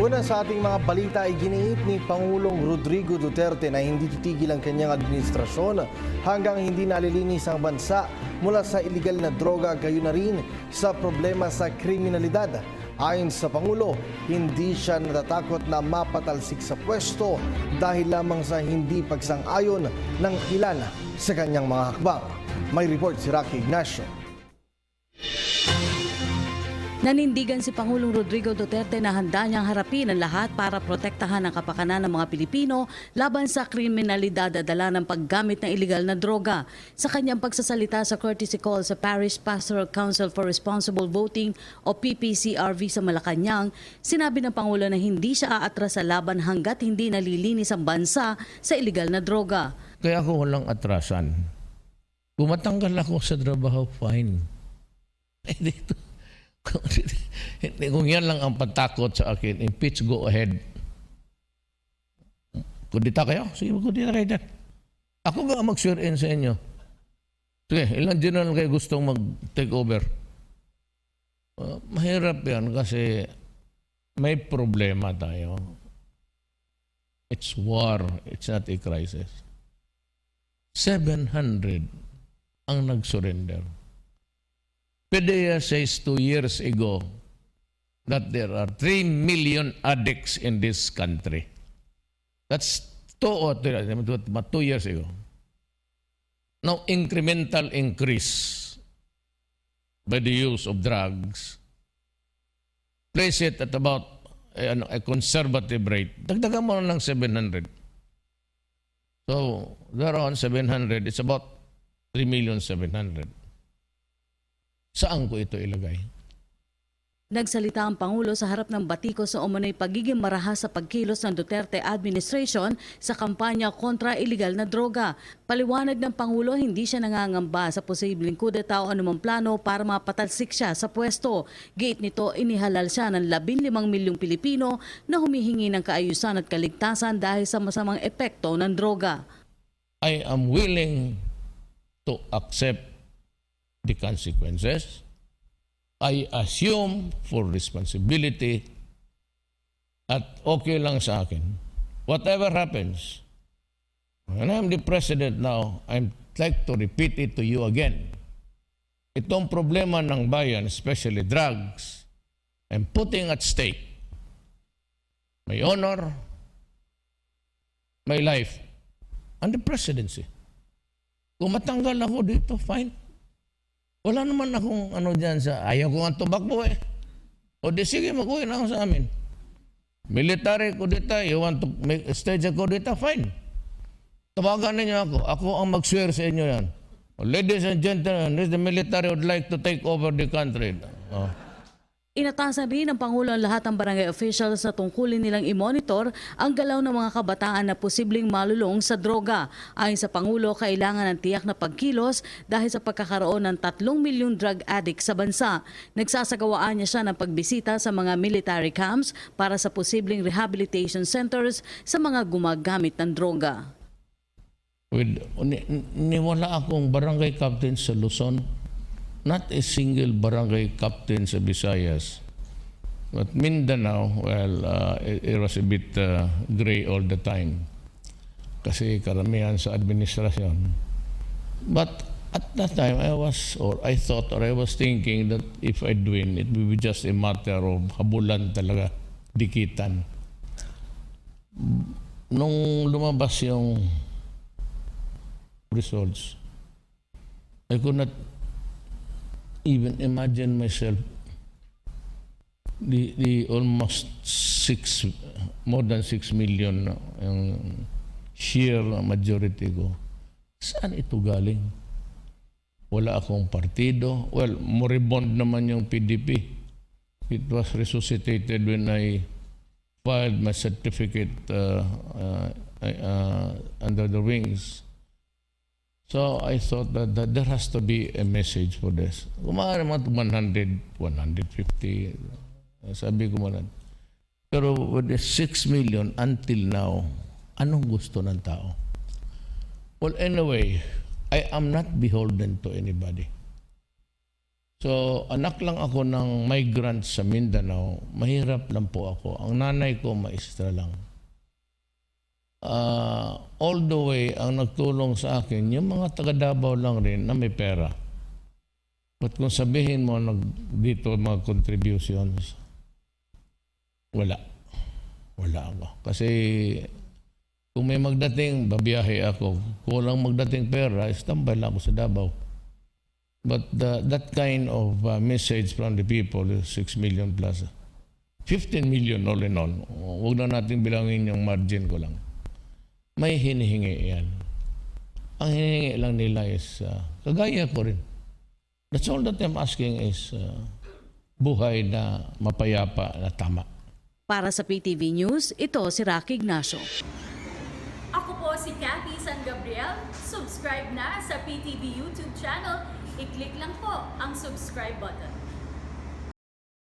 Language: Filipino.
Una sa ating mga balita ay giniit ni Pangulong Rodrigo Duterte na hindi titigil ang kanyang administrasyon hanggang hindi nalilinis ang bansa mula sa iligal na droga gayon na rin sa problema sa kriminalidad. Ayon sa Pangulo, hindi siya natatakot na mapatalsik sa pwesto dahil lamang sa hindi pagsang-ayon ng ilan sa kanyang mga hakbang. May report si Rocky Ignacio. Nanindigan si Pangulong Rodrigo Duterte na handa niyang harapin ang lahat para protektahan ang kapakanan ng mga Pilipino laban sa kriminalidad at dala ng paggamit ng iligal na droga. Sa kanyang pagsasalita sa courtesy call sa Parish Pastoral Council for Responsible Voting o PPCRV sa Malacanang, sinabi ng Pangulo na hindi siya aatras sa laban hanggat hindi nalilinis ang bansa sa iligal na droga. Kaya ako walang atrasan. Pumatanggal ako sa trabaho, fine. Dito. Kung yan lang ang patakot sa akin, impeach, go ahead. Kundita kayo? Sige, kundita kayo dyan. Ako ba ang mag-swear in sa inyo? Sige, ilang general kayo gustong mag-take over? Mahirap yan kasi may problema tayo. It's war. It's not a crisis. 700 ang nag-surrender. PDEA says 2 years ago that there are 3 million addicts in this country. That's 2 years ago. Now, incremental increase by the use of drugs, place it at about a conservative rate. Dagdagan mo lang 700. So, thereon 700, it's about 3,700,000. Saan ko ito ilagay? Nagsalita ang Pangulo sa harap ng batiko sa umano'y pagiging marahas sa pagkilos ng Duterte administration sa kampanya kontra iligal na droga. Paliwanag ng Pangulo, hindi siya nangangamba sa posibleng kudeta o anumang plano para mapatalsik siya sa pwesto. Giit nito, inihalal siya ng 15 milyong Pilipino na humihingi ng kaayusan at kaligtasan dahil sa masamang epekto ng droga. I am willing to accept the consequences. I assume for responsibility at okay lang sa akin. Whatever happens, when I'm the president now, I'd like to repeat it to you again. Itong problema ng bayan, especially drugs, I'm putting at stake my honor, my life, and the presidency. Kung matanggal ako dito, fine. Wala naman akong dyan sa ayaw ko nga tumakbo eh. O di sige, mag-uwi na ako sa amin. Military kudeta, you want to make a stage a kudeta, fine. Tawagan ninyo ako. Ako ang mag-swear sa inyo yan. Ladies and gentlemen, the military would like to take over the country. Inatasan rin ng Pangulo ang lahat ng barangay officials sa tungkulin nilang i-monitor ang galaw ng mga kabataan na posibleng malulong sa droga. Ayon sa Pangulo, kailangan ng tiyak na pagkilos dahil sa pagkakaroon ng 3 milyong drug addicts sa bansa. Nagsasagawaan niya siya ng pagbisita sa mga military camps para sa posibleng rehabilitation centers sa mga gumagamit ng droga. Wala akong barangay captain sa Luzon. Not a single barangay captain sa Visayas. But Mindanao, well, it was a bit gray all the time. Kasi karamihan sa administrasyon. But at that time, I was thinking that if I'd win, it would be just a matter of habulan talaga, dikitan. Nung lumabas yung results, I could not even imagine myself the almost more than 6 million yung sheer majority ko. Saan ito galing? Wala akong partido. Well, moribund naman yung PDP. It was resuscitated when I filed my certificate under the wings. So I thought that there has to be a message for this. Kumara mga 100, 150, sabi ko man. Pero with the 6 million until now, anong gusto ng tao? Well, anyway, I am not beholden to anybody. So, anak lang ako ng migrant sa Mindanao. Mahirap lang po ako. Ang nanay ko, maestra lang. All the way, ang nagtulong sa akin, yung mga taga Davao lang rin na may pera. But kung sabihin mo dito mga contributions, wala. Wala ako. Kasi kung may magdating, babiyahe ako. Kung walang magdating pera, standby lang ako sa Davao. But that kind of message from the people is 6 million plus. 15 million all in all. Huwag na natin bilangin yung margin ko lang. May hinihingi yan. Ang hinihingi lang nila is, kagaya ko rin. That's all that I'm asking is buhay na mapayapa na tama. Para sa PTV News, ito si Rocky Ignacio. Ako po si Cathy San Gabriel. Subscribe na sa PTV YouTube channel. I-click lang po ang subscribe button.